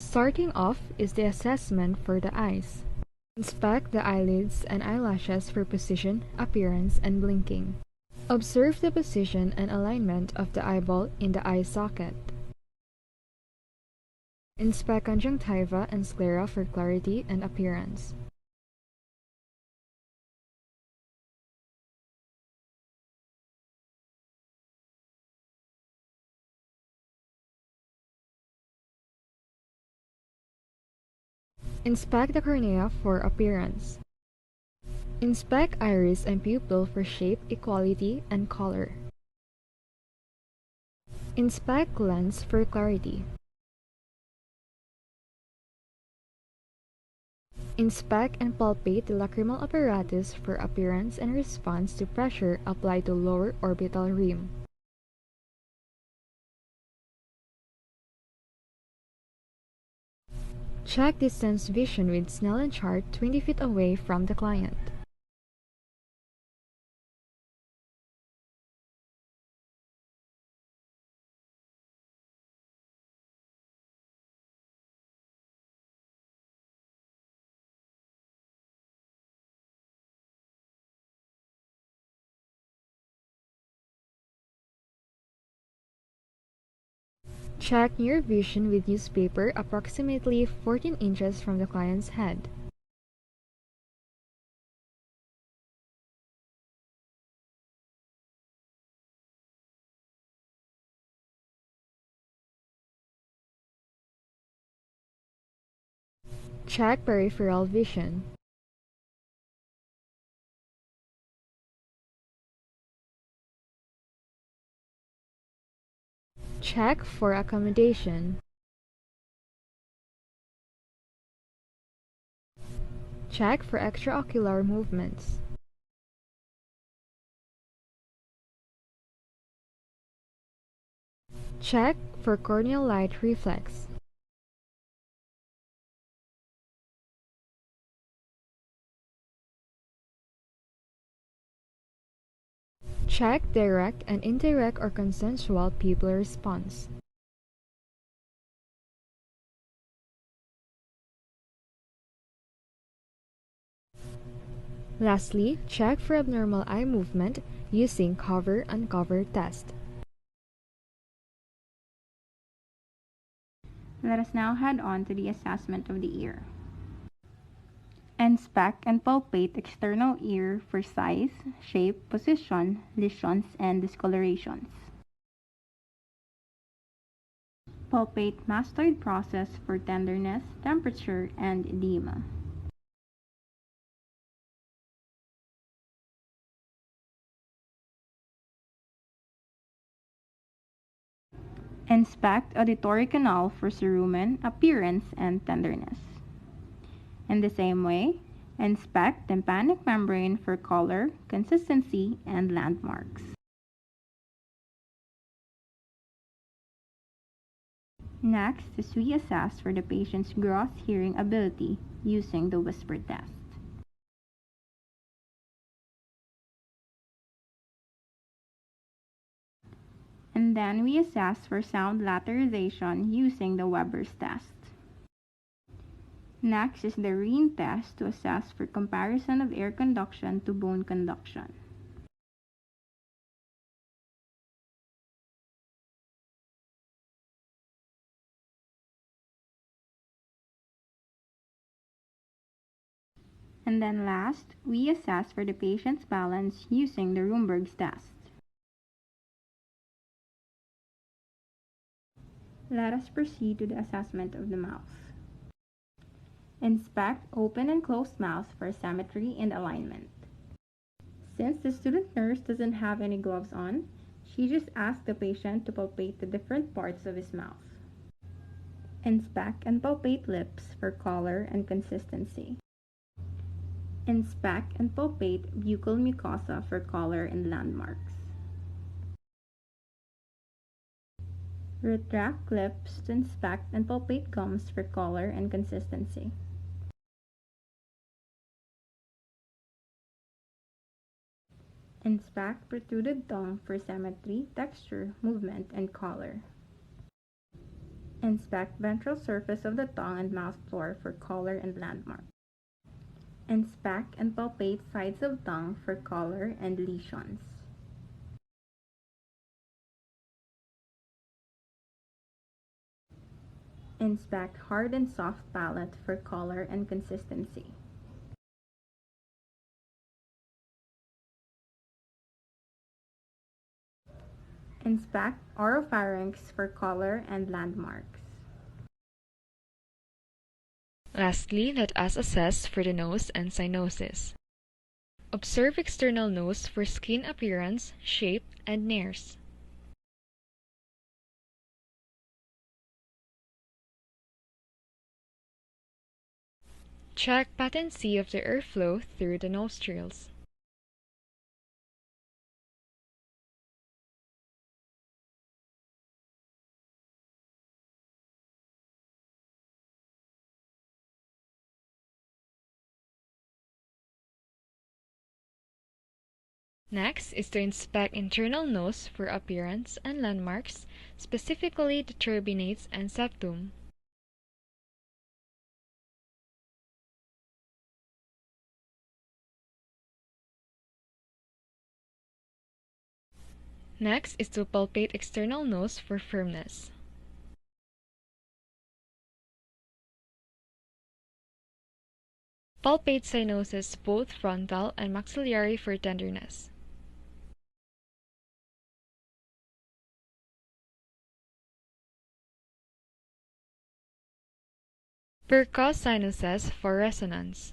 Starting off is the assessment for the eyes. Inspect the eyelids and eyelashes for position, appearance, and blinking. Observe the position and alignment of the eyeball in the eye socket. Inspect conjunctiva and sclera for clarity and appearance. Inspect the cornea for appearance. Inspect iris and pupil for shape, equality, and color. Inspect lens for clarity. Inspect and palpate the lacrimal apparatus for appearance and response to pressure applied to lower orbital rim. Check distance vision with Snellen chart 20 feet away from the client. Check near vision with newspaper approximately 14 inches from the client's head. Check peripheral vision. Check for accommodation. Check for extraocular movements. Check for corneal light reflex. Check direct and indirect or consensual pupil response. Lastly, check for abnormal eye movement using cover-uncover test. Let us now head on to the assessment of the ear. Inspect and palpate external ear for size, shape, position, lesions, and discolorations. Palpate mastoid process for tenderness, temperature, and edema. Inspect auditory canal for cerumen, appearance, and tenderness. In the same way, inspect tympanic membrane for color, consistency, and landmarks. Next is we assess for the patient's gross hearing ability using the whisper test. And then we assess for sound lateralization using the Weber's test. Next is the Reen test to assess for comparison of air conduction to bone conduction. And then last, we assess for the patient's balance using the Roomberg's test. Let us proceed to the assessment of the mouth. Inspect open and closed mouth for symmetry and alignment. Since the student nurse doesn't have any gloves on, she just asked the patient to palpate the different parts of his mouth. Inspect and palpate lips for color and consistency. Inspect and palpate buccal mucosa for color and landmarks. Retract lips to inspect and palpate gums for color and consistency. Inspect protruded tongue for symmetry, texture, movement, and color. Inspect ventral surface of the tongue and mouth floor for color and landmark. Inspect and palpate sides of tongue for color and lesions. Inspect hard and soft palate for color and consistency. Inspect oropharynx for color and landmarks. Lastly, let us assess for the nose and cyanosis. Observe external nose for skin appearance, shape, and nares. Check patency of the airflow through the nostrils. Next is to inspect internal nose for appearance and landmarks, specifically the turbinates and septum. Next is to palpate external nose for firmness. Palpate cyanosis both frontal and maxillary for tenderness. Percuss cyanosis for resonance.